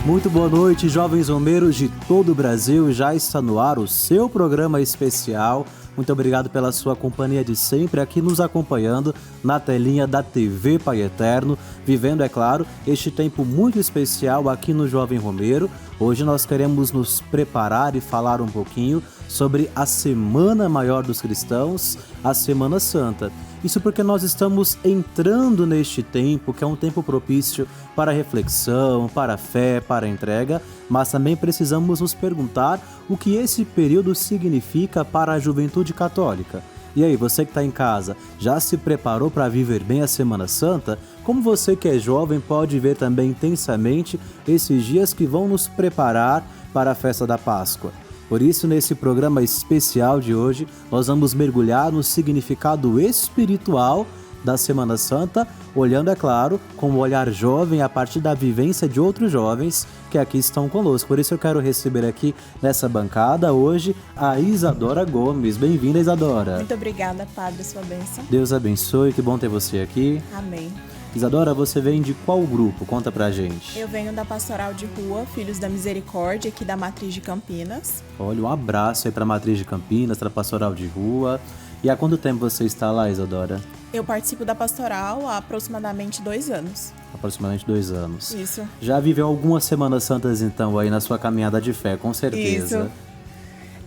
Muito boa noite, jovens romeiros de todo o Brasil. Já está no ar o seu programa especial. Muito obrigado pela sua companhia de sempre aqui nos acompanhando na telinha da TV Pai Eterno, vivendo, é claro, este tempo muito especial aqui no Jovem Romeiro. Hoje nós queremos nos preparar e falar um pouquinho sobre a Semana Maior dos Cristãos, a Semana Santa. Isso porque nós estamos entrando neste tempo, que é um tempo propício para reflexão, para fé, para entrega, mas também precisamos nos perguntar o que esse período significa para a juventude católica. E aí, você que está em casa, já se preparou para viver bem a Semana Santa? Como você que é jovem pode ver também intensamente esses dias que vão nos preparar para a festa da Páscoa? Por isso, nesse programa especial de hoje, nós vamos mergulhar no significado espiritual da Semana Santa, olhando, é claro, com um olhar jovem a partir da vivência de outros jovens que aqui estão conosco. Por isso eu quero receber aqui nessa bancada hoje a Isadora Gomes. Bem-vinda, Isadora. Muito obrigada, Padre, sua bênção. Deus abençoe, que bom ter você aqui. Amém. Isadora, você vem de qual grupo? Conta pra gente. Eu venho da Pastoral de Rua, Filhos da Misericórdia, aqui da Matriz de Campinas. Olha, um abraço aí pra Matriz de Campinas, pra Pastoral de Rua. E há quanto tempo você está lá, Isadora? Eu participo da Pastoral há aproximadamente 2 anos. Aproximadamente 2 anos. Isso. Já viveu algumas Semanas Santas, então, aí na sua caminhada de fé, com certeza.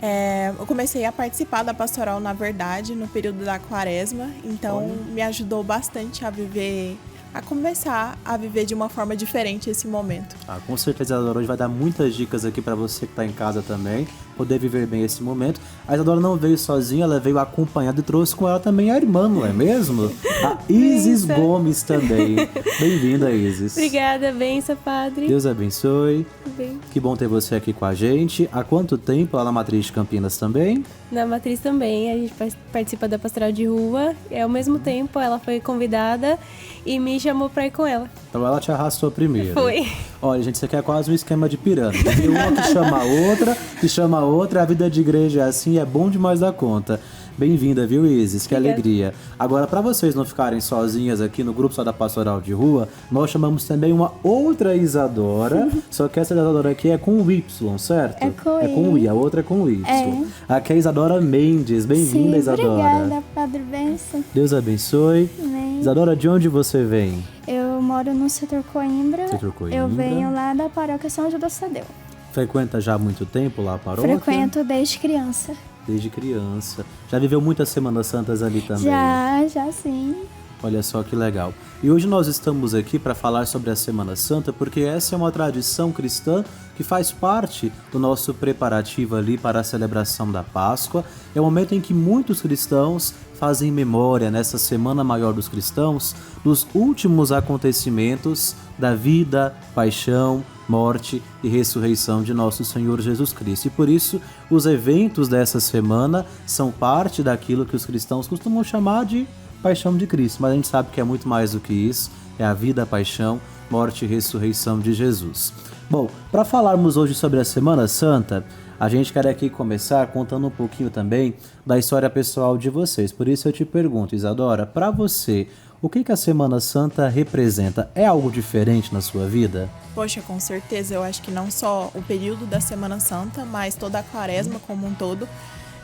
Isso. Eu comecei a participar da Pastoral, na verdade, no período da Quaresma. Então, me ajudou bastante a começar a viver de uma forma diferente esse momento. Com certeza a Isadora hoje vai dar muitas dicas aqui para você que está em casa também, poder viver bem esse momento. A Isadora não veio sozinha, ela veio acompanhada e trouxe com ela também a irmã, não é mesmo? A Isis Gomes também. Bem-vinda, Isis. Obrigada, benção, Padre. Deus abençoe. Bem. Que bom ter você aqui com a gente. Há quanto tempo lá na Matriz de Campinas também? Na Matriz também, a gente participa da Pastoral de Rua. Ao mesmo tempo, ela foi convidada e me chamou pra ir com ela. Então ela te arrastou primeiro. Foi. Olha, gente, isso aqui é quase um esquema de pirâmide. Tem uma que chama a outra, a vida de igreja é assim, é bom demais da conta. Bem-vinda, viu, Isis? Que Obrigada. Alegria. Agora, para vocês não ficarem sozinhas aqui no grupo só da Pastoral de Rua, nós chamamos também uma outra Isadora, só que essa Isadora aqui é com o Y, certo? É com o I, a outra é com o Y. Aqui é a Isadora Mendes. Bem-vinda, Isadora. Obrigada, Padre Benção. Deus abençoe. Amém. Isadora, de onde você vem? Eu moro no setor Coimbra. Setor Coimbra. Eu venho lá da paróquia São Judas Tadeu. Frequenta já há muito tempo lá a paróquia? Frequento desde criança. Desde criança. Já viveu muitas Semanas Santas ali também? Já sim. Olha só que legal. E hoje nós estamos aqui para falar sobre a Semana Santa, porque essa é uma tradição cristã que faz parte do nosso preparativo ali para a celebração da Páscoa. É o momento em que muitos cristãos fazem memória nessa Semana Maior dos Cristãos dos últimos acontecimentos da vida, paixão, morte e ressurreição de nosso Senhor Jesus Cristo. E por isso, os eventos dessa semana são parte daquilo que os cristãos costumam chamar de Paixão de Cristo. Mas a gente sabe que é muito mais do que isso. É a vida, a paixão, morte e ressurreição de Jesus. Bom, para falarmos hoje sobre a Semana Santa, a gente quer aqui começar contando um pouquinho também da história pessoal de vocês. Por isso eu te pergunto, Isadora, para você, o que a Semana Santa representa? É algo diferente na sua vida? Poxa, com certeza. Eu acho que não só o período da Semana Santa, mas toda a Quaresma como um todo,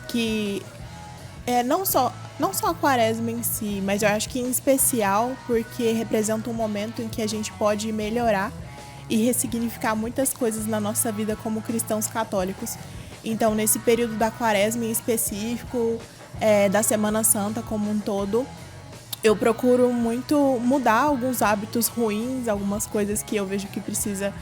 que não só a Quaresma em si, mas eu acho que em especial porque representa um momento em que a gente pode melhorar e ressignificar muitas coisas na nossa vida como cristãos católicos. Então, nesse período da Quaresma em específico, da Semana Santa como um todo, eu procuro muito mudar alguns hábitos ruins, algumas coisas que eu vejo que precisa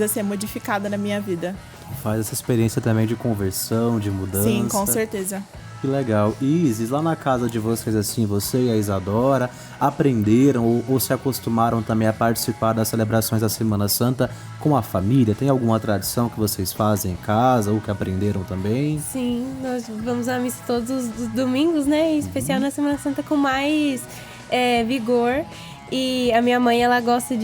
ser modificada na minha vida. Faz essa experiência também de conversão, de mudança. Sim, com certeza. Que legal. E Isis, lá na casa de vocês, assim, você e a Isadora aprenderam ou se acostumaram também a participar das celebrações da Semana Santa com a família? Tem alguma tradição que vocês fazem em casa ou que aprenderam também? Sim, nós vamos à missa todos os domingos, né? Em especial na Semana Santa com mais vigor. E a minha mãe, ela gosta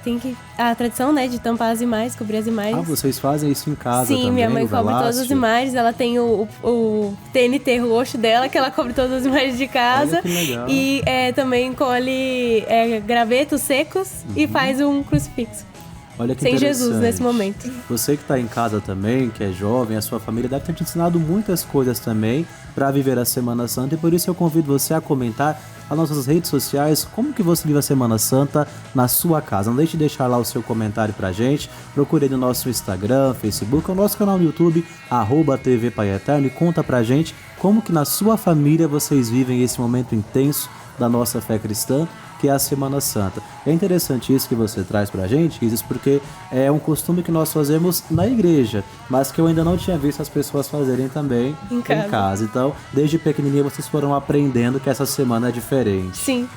tem a tradição, né, de tampar as imagens, cobrir as imagens. Vocês fazem isso em casa também? Sim, minha mãe cobre todas as imagens. Ela tem o TNT roxo dela, que ela cobre todas as imagens de casa. Olha que legal. E também colhe gravetos secos e faz um crucifixo. Olha que sem interessante. Jesus nesse momento. Você que está em casa também, que é jovem, a sua família deve ter te ensinado muitas coisas também para viver a Semana Santa, e por isso eu convido você a comentar nas nossas redes sociais como que você vive a Semana Santa na sua casa. Não deixe de deixar lá o seu comentário pra gente. Procure aí no nosso Instagram, Facebook, o nosso canal no YouTube, @TV Pai Eterno, e conta pra gente como que na sua família vocês vivem esse momento intenso da nossa fé cristã, que é a Semana Santa. É interessante isso que você traz pra gente, Isis, porque é um costume que nós fazemos na igreja, mas que eu ainda não tinha visto as pessoas fazerem também em casa. Então, desde pequenininha vocês foram aprendendo que essa semana é diferente. Sim.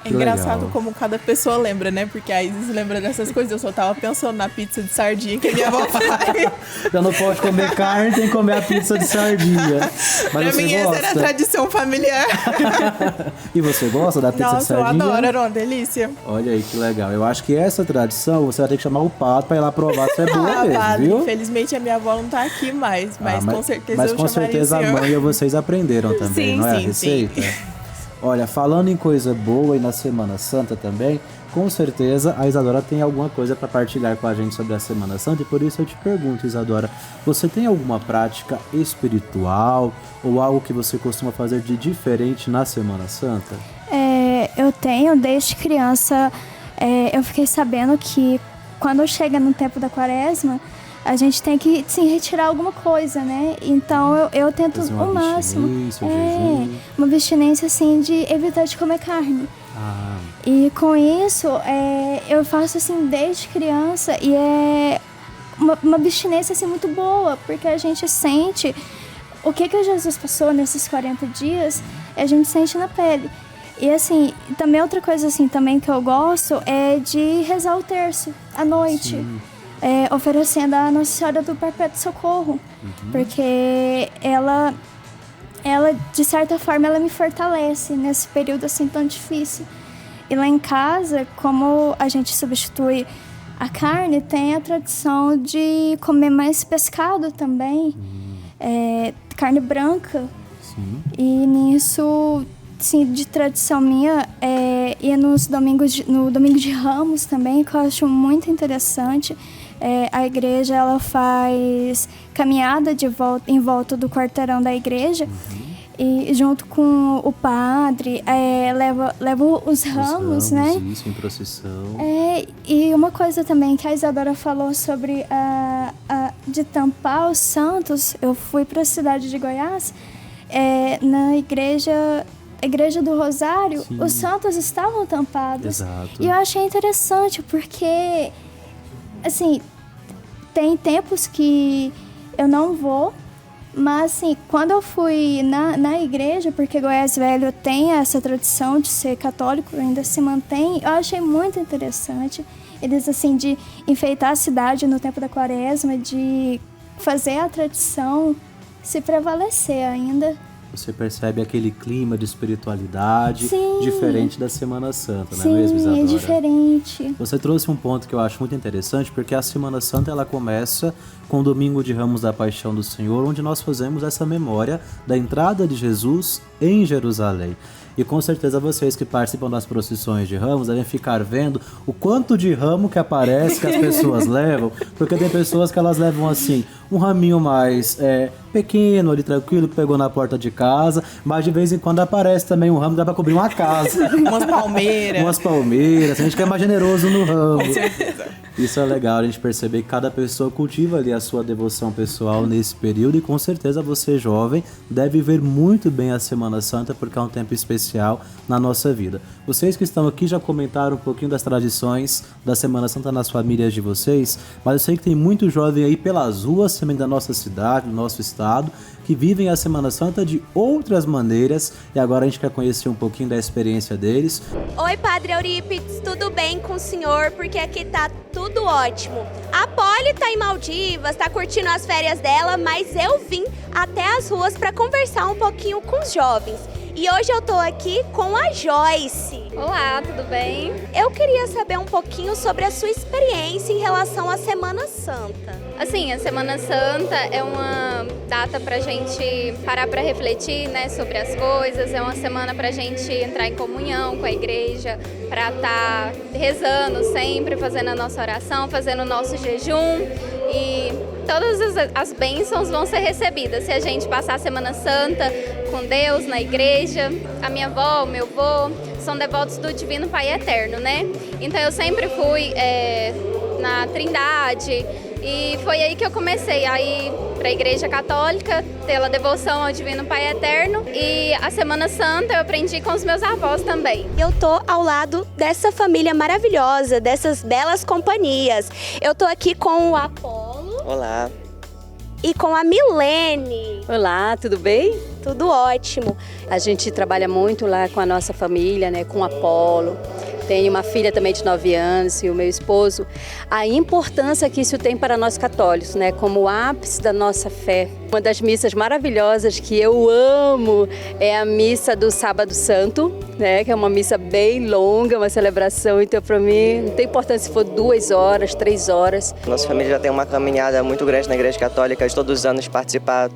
É engraçado como cada pessoa lembra, né? Porque a Isis lembra dessas coisas. Eu só tava pensando na pizza de sardinha que a minha avó faz. Já não pode comer carne, tem que comer a pizza de sardinha. Mas pra você mim, essa era a tradição familiar. E você gosta da pizza de sardinha? Nossa, eu adoro, era uma delícia. Olha aí que legal. Eu acho que essa tradição você vai ter que chamar o padre pra ir lá provar se é boa mesmo, padre, viu? Infelizmente a minha avó não tá aqui mais, mas com certeza mas eu com chamaria certeza o senhor. a mãe e vocês aprenderam também, Sim, não é a sim, receita? sim. Olha, falando em coisa boa e na Semana Santa também, com certeza a Isadora tem alguma coisa para partilhar com a gente sobre a Semana Santa, e por isso eu te pergunto, Isadora, você tem alguma prática espiritual ou algo que você costuma fazer de diferente na Semana Santa? Eu tenho, desde criança, eu fiquei sabendo que quando chega no tempo da Quaresma, a gente tem que, sim, retirar alguma coisa, né? Então eu tento o máximo. Uma abstinência, assim, de evitar de comer carne. E com isso, eu faço assim desde criança, e é uma abstinência assim muito boa, porque a gente sente o que Jesus passou nesses 40 dias, a gente sente na pele. E assim, também outra coisa assim também que eu gosto é de rezar o terço à noite. Oferecendo a Nossa Senhora do Perpétuo Socorro, porque ela, de certa forma, ela me fortalece nesse período assim tão difícil. E lá em casa, como a gente substitui a carne, tem a tradição de comer mais pescado também, carne branca. Sim. E nisso, sim, de tradição minha, e no domingo de Ramos também, que eu acho muito interessante. A igreja ela faz caminhada em volta do quarteirão da igreja, e junto com o padre leva os ramos, né? Isso, em procissão. E uma coisa também que a Isadora falou sobre de tampar os santos, eu fui para a cidade de Goiás, na igreja do Rosário, sim, os santos estavam tampados. Exato. E eu achei interessante porque, assim, tem tempos que eu não vou, mas assim, quando eu fui na igreja, porque Goiás Velho tem essa tradição de ser católico, ainda se mantém, eu achei muito interessante. Eles, assim, de enfeitar a cidade no tempo da Quaresma, de fazer a tradição se prevalecer ainda. Você percebe aquele clima de espiritualidade, sim, diferente da Semana Santa, não é sim, mesmo, Isadora? É diferente. Você trouxe um ponto que eu acho muito interessante, porque a Semana Santa ela começa com o Domingo de Ramos da Paixão do Senhor, onde nós fazemos essa memória da entrada de Jesus em Jerusalém. E com certeza vocês que participam das procissões de ramos devem ficar vendo o quanto de ramo que aparece, que as pessoas levam, porque tem pessoas que elas levam assim, um raminho mais pequeno, ali tranquilo, que pegou na porta de casa, mas de vez em quando aparece também um ramo que dá pra cobrir uma casa. Umas palmeiras. A gente quer mais generoso no ramo. Com certeza. Isso é legal, a gente perceber que cada pessoa cultiva ali a sua devoção pessoal nesse período, e com certeza você, jovem, deve ver muito bem a Semana Santa, porque é um tempo especial na nossa vida. Vocês que estão aqui já comentaram um pouquinho das tradições da Semana Santa nas famílias de vocês, mas eu sei que tem muito jovem aí pelas ruas também da nossa cidade, do nosso estado, que vivem a Semana Santa de outras maneiras, e agora a gente quer conhecer um pouquinho da experiência deles. Oi, Padre Eurípides, tudo bem com o senhor? Porque aqui tá tudo ótimo. A Polly tá em Maldivas, tá curtindo as férias dela, mas eu vim até as ruas para conversar um pouquinho com os jovens. E hoje eu tô aqui com a Joyce. Olá, tudo bem? Eu queria saber um pouquinho sobre a sua experiência em relação à Semana Santa. Assim, a Semana Santa é uma data pra gente parar pra refletir, né, sobre as coisas. É uma semana pra gente entrar em comunhão com a igreja, pra estar rezando sempre, fazendo a nossa oração, fazendo o nosso jejum. E todas as bênçãos vão ser recebidas se a gente passar a Semana Santa com Deus na igreja. A minha avó, o meu avô são devotos do Divino Pai Eterno, né? Então eu sempre fui na Trindade e foi aí que eu comecei a ir para a Igreja Católica, pela devoção ao Divino Pai Eterno, e a Semana Santa eu aprendi com os meus avós também. Eu tô ao lado dessa família maravilhosa, dessas belas companhias. Eu tô aqui com o Apolo. Olá. E com a Milene. Olá, tudo bem? Tudo ótimo. A gente trabalha muito lá com a nossa família, né, com o Apolo. Tenho uma filha também de 9 anos e o meu esposo. A importância que isso tem para nós católicos, né, como o ápice da nossa fé. Uma das missas maravilhosas que eu amo é a missa do Sábado Santo, né, que é uma missa bem longa, uma celebração. Então, para mim, não tem importância se for 2 horas, 3 horas. Nossa família já tem uma caminhada muito grande na Igreja Católica, de todos os anos participar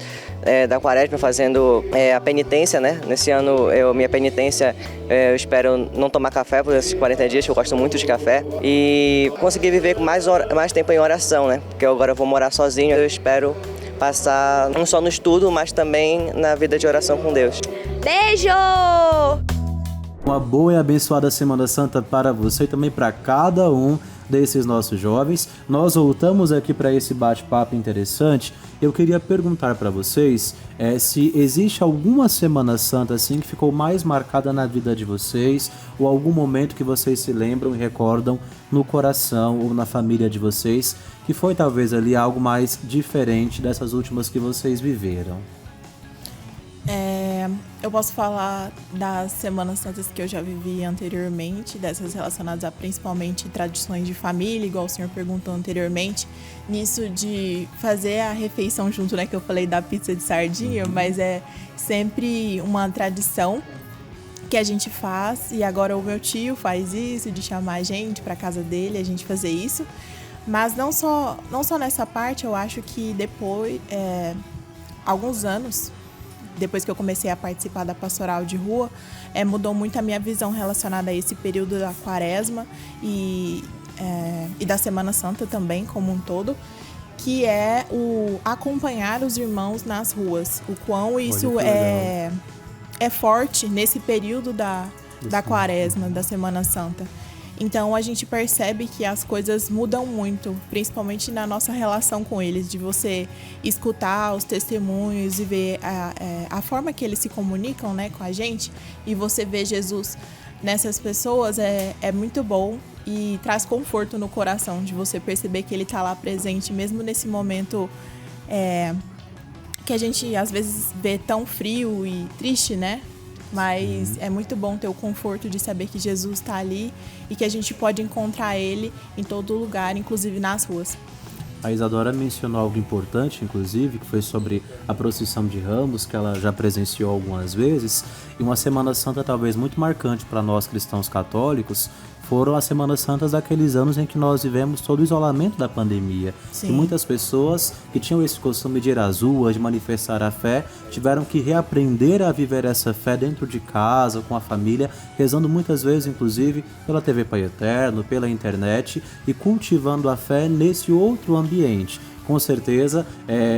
da Quaresma, fazendo a penitência, né? Nesse ano, minha penitência, eu espero não tomar café por esses 40 dias, que eu gosto muito de café. E conseguir viver com mais tempo em oração, né? Porque agora eu vou morar sozinho, eu espero passar não só no estudo, mas também na vida de oração com Deus. Beijo! Uma boa e abençoada Semana Santa para você e também para cada um desses nossos jovens. Nós voltamos aqui para esse bate-papo interessante. Eu queria perguntar para vocês se existe alguma Semana Santa assim que ficou mais marcada na vida de vocês, ou algum momento que vocês se lembram e recordam no coração ou na família de vocês, que foi talvez ali algo mais diferente dessas últimas que vocês viveram. Eu posso falar das Semanas Santas que eu já vivi anteriormente, dessas relacionadas a principalmente tradições de família, igual o senhor perguntou anteriormente, nisso de fazer a refeição junto, né, que eu falei da pizza de sardinha, mas é sempre uma tradição que a gente faz, e agora o meu tio faz isso, de chamar a gente para casa dele, a gente fazer isso, mas não só nessa parte. Eu acho que depois, alguns anos, depois que eu comecei a participar da pastoral de rua, mudou muito a minha visão relacionada a esse período da Quaresma e da Semana Santa também, como um todo, que é o acompanhar os irmãos nas ruas. O quão isso é forte nesse período da Quaresma, da Semana Santa. Então a gente percebe que as coisas mudam muito, principalmente na nossa relação com eles, de você escutar os testemunhos e ver a forma que eles se comunicam, né, com a gente, e você ver Jesus nessas pessoas é muito bom e traz conforto no coração de você perceber que ele está lá presente, mesmo nesse momento que a gente às vezes vê tão frio e triste, né? Mas é muito bom ter o conforto de saber que Jesus está ali e que a gente pode encontrar ele em todo lugar, inclusive nas ruas. A Isadora mencionou algo importante, inclusive, que foi sobre a procissão de Ramos, que ela já presenciou algumas vezes. E uma Semana Santa talvez muito marcante para nós cristãos católicos foram as Semanas Santas daqueles anos em que nós vivemos todo o isolamento da pandemia. Sim. E muitas pessoas que tinham esse costume de ir às ruas, de manifestar a fé, tiveram que reaprender a viver essa fé dentro de casa, com a família, rezando muitas vezes, inclusive, pela TV Pai Eterno, pela internet, e cultivando a fé nesse outro ambiente. Com certeza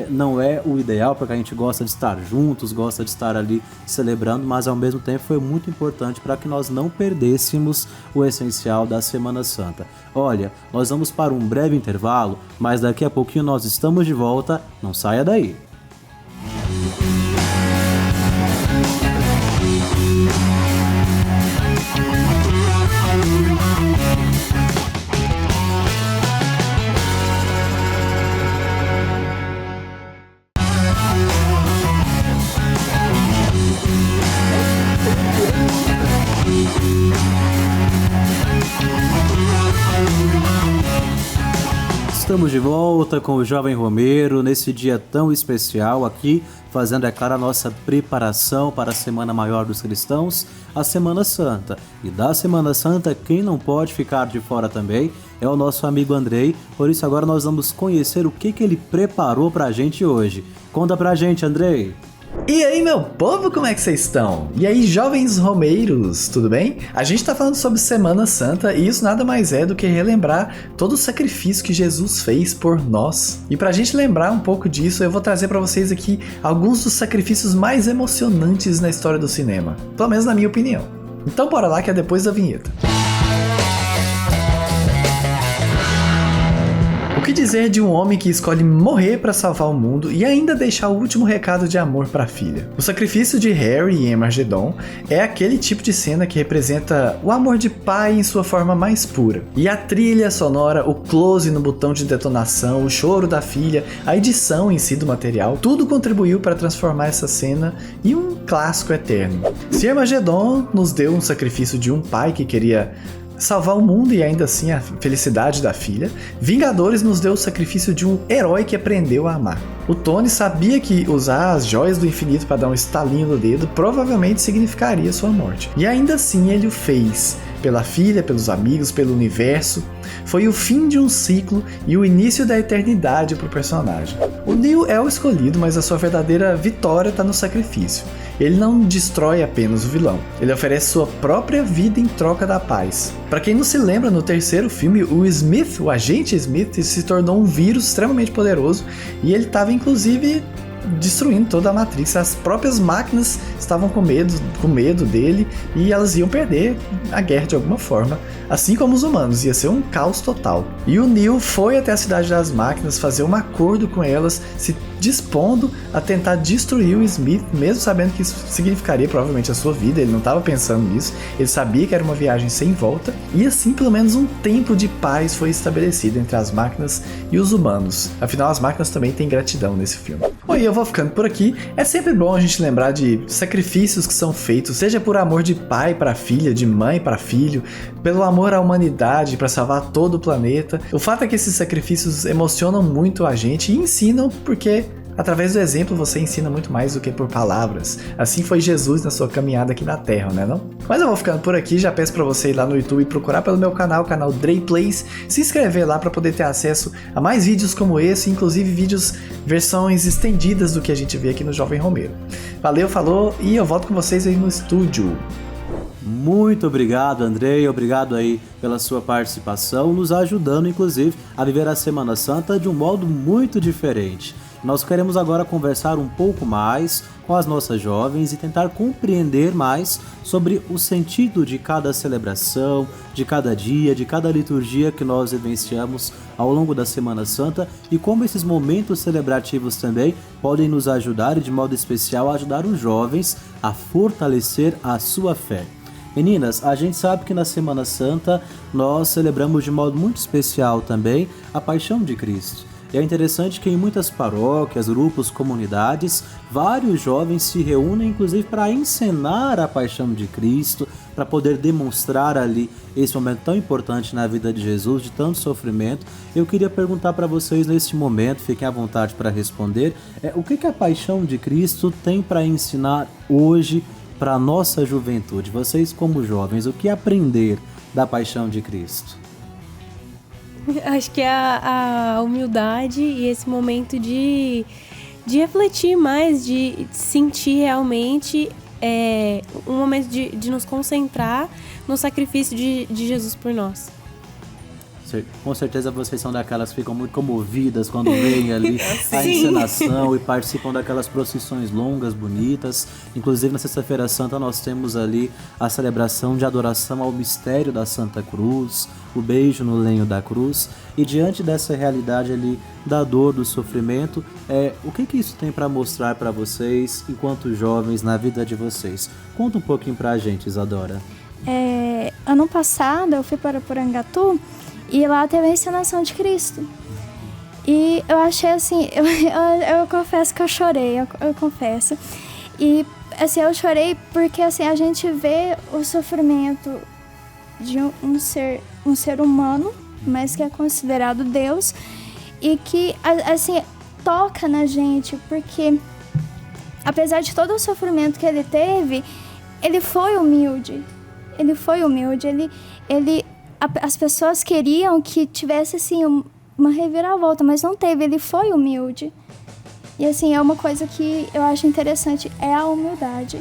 não é o ideal, porque a gente gosta de estar juntos, gosta de estar ali celebrando, mas ao mesmo tempo foi muito importante para que nós não perdêssemos o essencial da Semana Santa. Olha, nós vamos para um breve intervalo, mas daqui a pouquinho nós estamos de volta, não saia daí. Estamos de volta com o Jovem Romero nesse dia tão especial aqui, fazendo, é claro, a nossa preparação para a Semana Maior dos Cristãos, a Semana Santa. E da Semana Santa, quem não pode ficar de fora também é o nosso amigo Andrei. Por isso agora nós vamos conhecer o que ele preparou pra gente hoje. Conta pra gente, Andrei! E aí, meu povo, como é que vocês estão? E aí, jovens romeiros, tudo bem? A gente tá falando sobre Semana Santa e isso nada mais é do que relembrar todo o sacrifício que Jesus fez por nós. E pra gente lembrar um pouco disso, eu vou trazer pra vocês aqui alguns dos sacrifícios mais emocionantes na história do cinema. Pelo menos na minha opinião. Então bora lá que é depois da vinheta. O que dizer de um homem que escolhe morrer para salvar o mundo e ainda deixar o último recado de amor para a filha? O sacrifício de Harry em Armagedon é aquele tipo de cena que representa o amor de pai em sua forma mais pura. E a trilha sonora, o close no botão de detonação, o choro da filha, a edição em si do material, tudo contribuiu para transformar essa cena em um clássico eterno. Se Armagedon nos deu um sacrifício de um pai que queria salvar o mundo e ainda assim a felicidade da filha, Vingadores nos deu o sacrifício de um herói que aprendeu a amar. O Tony sabia que usar as joias do infinito para dar um estalinho no dedo provavelmente significaria sua morte. E ainda assim ele o fez. Pela filha, pelos amigos, pelo universo. Foi o fim de um ciclo e o início da eternidade para o personagem. O Neo é o escolhido, mas a sua verdadeira vitória está no sacrifício. Ele não destrói apenas o vilão, ele oferece sua própria vida em troca da paz. Para quem não se lembra, no terceiro filme, o Smith, o agente Smith, se tornou um vírus extremamente poderoso e ele estava inclusive destruindo toda a Matrix. As próprias máquinas estavam com medo dele e elas iam perder a guerra de alguma forma, assim como os humanos, ia ser um caos total. E o Neo foi até a Cidade das Máquinas fazer um acordo com elas, se dispondo a tentar destruir o Smith, mesmo sabendo que isso significaria provavelmente a sua vida. Ele não estava pensando nisso, ele sabia que era uma viagem sem volta, e assim pelo menos um tempo de paz foi estabelecido entre as máquinas e os humanos. Afinal, as máquinas também têm gratidão nesse filme. Bom, e eu vou ficando por aqui. É sempre bom a gente lembrar de sacrifícios que são feitos, seja por amor de pai para filha, de mãe para filho, pelo amor à humanidade, para salvar todo o planeta. O fato é que esses sacrifícios emocionam muito a gente e ensinam, porque através do exemplo você ensina muito mais do que por palavras. Assim foi Jesus na sua caminhada aqui na Terra, né não? Mas eu vou ficando por aqui, já peço pra você ir lá no YouTube e procurar pelo meu canal, o canal Dre Plays, se inscrever lá pra poder ter acesso a mais vídeos como esse, inclusive vídeos, versões estendidas do que a gente vê aqui no Jovem Romeiro. Valeu, falou e eu volto com vocês aí no estúdio. Muito obrigado, Andrei, obrigado aí pela sua participação, nos ajudando inclusive a viver a Semana Santa de um modo muito diferente. Nós queremos agora conversar um pouco mais com as nossas jovens e tentar compreender mais sobre o sentido de cada celebração, de cada dia, de cada liturgia que nós vivenciamos ao longo da Semana Santa e como esses momentos celebrativos também podem nos ajudar e de modo especial ajudar os jovens a fortalecer a sua fé. Meninas, a gente sabe que na Semana Santa nós celebramos de modo muito especial também a Paixão de Cristo. E é interessante que em muitas paróquias, grupos, comunidades, vários jovens se reúnem inclusive para encenar a Paixão de Cristo, para poder demonstrar ali esse momento tão importante na vida de Jesus, de tanto sofrimento. Eu queria perguntar para vocês neste momento, fiquem à vontade para responder, o que a Paixão de Cristo tem para ensinar hoje para a nossa juventude? Vocês como jovens, o que aprender da Paixão de Cristo? Acho que é a humildade e esse momento de refletir mais, de sentir realmente um momento de nos concentrar no sacrifício de Jesus por nós. Com certeza vocês são daquelas que ficam muito comovidas quando veem ali a encenação e participam daquelas procissões longas, bonitas. Inclusive na Sexta-feira Santa nós temos ali a celebração de adoração ao mistério da Santa Cruz, o beijo no lenho da cruz. E diante dessa realidade ali da dor, do sofrimento, o que isso tem para mostrar para vocês enquanto jovens na vida de vocês? Conta um pouquinho pra gente, Isadora. Ano passado eu fui para Porangatu e lá teve a encenação de Cristo. E eu achei assim, eu confesso que eu chorei, eu confesso. E assim, eu chorei porque assim, a gente vê o sofrimento de um ser humano, mas que é considerado Deus, e que assim, toca na gente, porque apesar de todo o sofrimento que ele teve, ele foi humilde. As pessoas queriam que tivesse, assim, uma reviravolta, mas não teve. Ele foi humilde. E, assim, é uma coisa que eu acho interessante, é a humildade.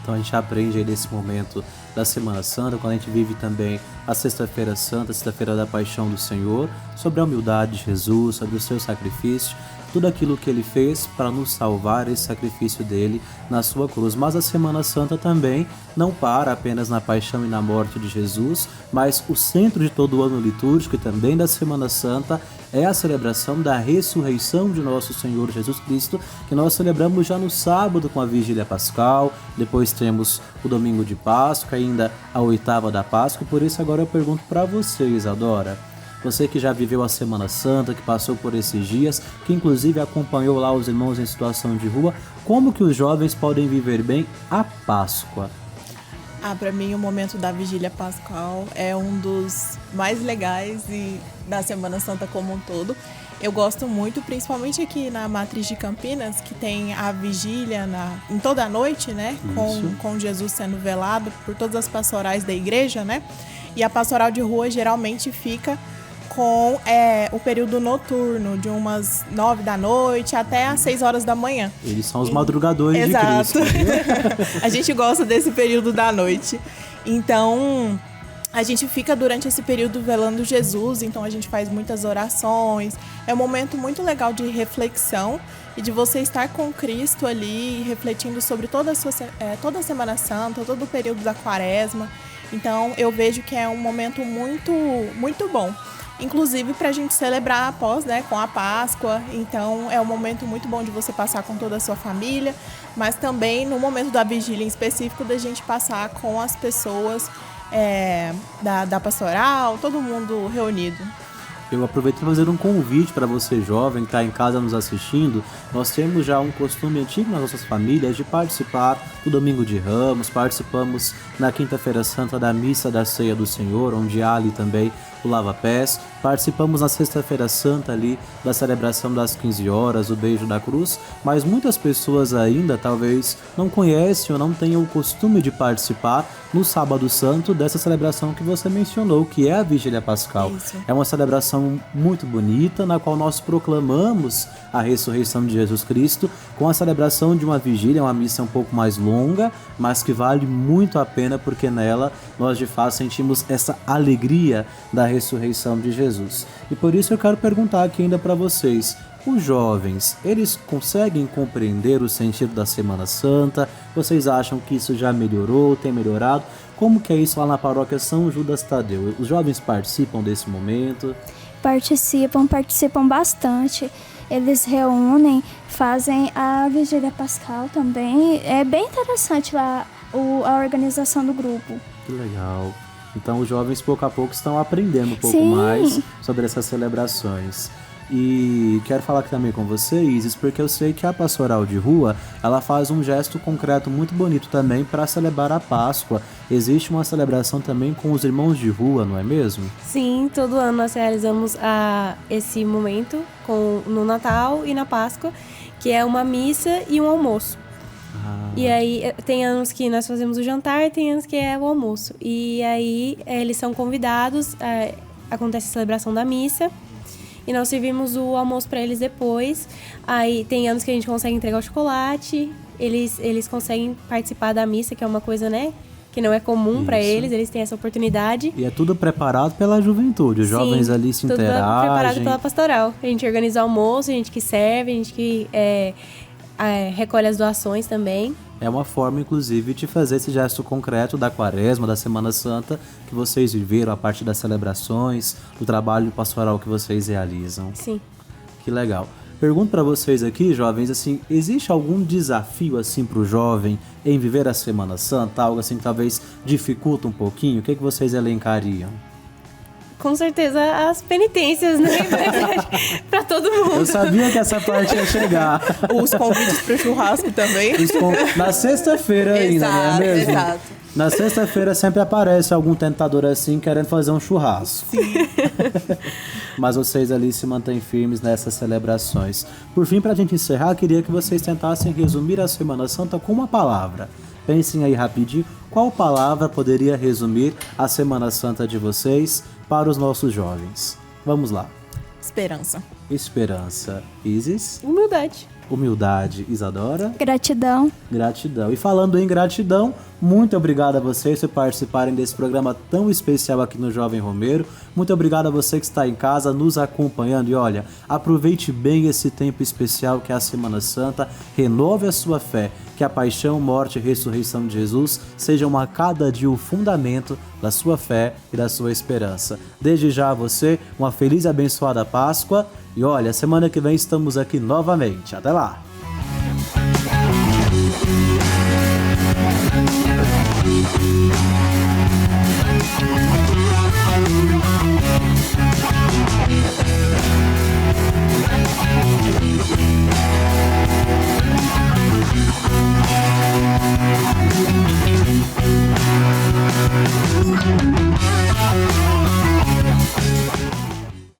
Então a gente aprende aí nesse momento da Semana Santa, quando a gente vive também a Sexta-feira Santa, Sexta-feira da Paixão do Senhor, sobre a humildade de Jesus, sobre o seu sacrifício, tudo aquilo que ele fez para nos salvar, esse sacrifício dele na sua cruz. Mas a Semana Santa também não para apenas na paixão e na morte de Jesus, mas o centro de todo o ano litúrgico e também da Semana Santa é a celebração da ressurreição de nosso Senhor Jesus Cristo, que nós celebramos já no sábado com a Vigília Pascal, depois temos o Domingo de Páscoa, ainda a oitava da Páscoa, e por isso agora eu pergunto para você, Isadora, você que já viveu a Semana Santa, que passou por esses dias, que inclusive acompanhou lá os irmãos em situação de rua, como que os jovens podem viver bem a Páscoa? Para mim o momento da Vigília Pascal é um dos mais legais e da Semana Santa como um todo. Eu gosto muito, principalmente aqui na Matriz de Campinas, que tem a vigília em toda a noite, né? Com Jesus sendo velado por todas as pastorais da igreja, né? E a pastoral de rua geralmente fica com o período noturno, de umas 9 da noite até às 6 horas da manhã. Eles são os madrugadores Exato. de Cristo. A gente gosta desse período da noite. Então, a gente fica durante esse período velando Jesus, então a gente faz muitas orações. É um momento muito legal de reflexão e de você estar com Cristo ali, refletindo sobre toda a Semana Santa, todo o período da Quaresma. Então, eu vejo que é um momento muito, muito bom. Inclusive para a gente celebrar após, né, com a Páscoa. Então é um momento muito bom de você passar com toda a sua família, mas também no momento da vigília em específico da gente passar com as pessoas da pastoral, todo mundo reunido. Eu aproveito para fazer um convite para você jovem que está em casa nos assistindo. Nós temos já um costume antigo nas nossas famílias de participar do Domingo de Ramos, participamos na Quinta-feira Santa da Missa da Ceia do Senhor, onde há ali também o lava-pés. Participamos na Sexta-feira Santa ali da celebração das 15 horas, o Beijo da Cruz, mas muitas pessoas ainda talvez não conhecem ou não tenham o costume de participar no Sábado Santo dessa celebração que você mencionou, que é a Vigília Pascal. Isso. É uma celebração muito bonita, na qual nós proclamamos a ressurreição de Jesus Cristo com a celebração de uma vigília, uma missa um pouco mais longa, mas que vale muito a pena, porque nela nós de fato sentimos essa alegria da ressurreição de Jesus. E por isso eu quero perguntar aqui ainda para vocês, os jovens, eles conseguem compreender o sentido da Semana Santa? Vocês acham que isso já melhorou, tem melhorado? Como que é isso lá na paróquia São Judas Tadeu? Os jovens participam desse momento? Participam bastante. Eles reúnem, fazem a Vigília Pascal também. É bem interessante lá a organização do grupo. Que legal. Então os jovens pouco a pouco estão aprendendo um pouco Sim. mais sobre essas celebrações. E quero falar aqui também com você, Isis, porque eu sei que a pastoral de rua, ela faz um gesto concreto muito bonito também para celebrar a Páscoa. Existe uma celebração também com os irmãos de rua, não é mesmo? Sim, todo ano nós realizamos esse momento no Natal e na Páscoa, que é uma missa e um almoço. E aí tem anos que nós fazemos o jantar, tem anos que é o almoço. E aí eles são convidados, acontece a celebração da missa, e nós servimos o almoço para eles depois. Aí tem anos que a gente consegue entregar o chocolate, eles conseguem participar da missa, que é uma coisa, né, que não é comum para eles têm essa oportunidade. E é tudo preparado pela juventude, os jovens ali se interagem. Tudo preparado pela pastoral. A gente organiza o almoço, a gente que serve, a gente que recolhe as doações também. É uma forma, inclusive, de fazer esse gesto concreto da Quaresma, da Semana Santa, que vocês viveram a partir das celebrações, do trabalho pastoral que vocês realizam. Sim. Que legal. Pergunto para vocês aqui, jovens, assim, existe algum desafio assim para o jovem em viver a Semana Santa? Algo assim que talvez dificulta um pouquinho? O que vocês elencariam? Com certeza as penitências, né? pra todo mundo. Eu sabia que essa parte ia chegar. Os convites pro churrasco também. Na sexta-feira ainda, não é mesmo? Exato. Na sexta-feira sempre aparece algum tentador assim querendo fazer um churrasco. Sim. Mas vocês ali se mantêm firmes nessas celebrações. Por fim, pra gente encerrar, queria que vocês tentassem resumir a Semana Santa com uma palavra. Pensem aí rapidinho, qual palavra poderia resumir a Semana Santa de vocês para os nossos jovens? Vamos lá. Esperança. Esperança. Isis? Humildade. Humildade. Isadora? Gratidão. Gratidão. E falando em gratidão, muito obrigado a vocês por participarem desse programa tão especial aqui no Jovem Romeiro. Muito obrigado a você que está em casa nos acompanhando. E olha, aproveite bem esse tempo especial que é a Semana Santa. Renove a sua fé. Que a paixão, morte e ressurreição de Jesus sejam a cada dia o fundamento da sua fé e da sua esperança. Desde já a você, uma feliz e abençoada Páscoa. E olha, semana que vem estamos aqui novamente. Até lá!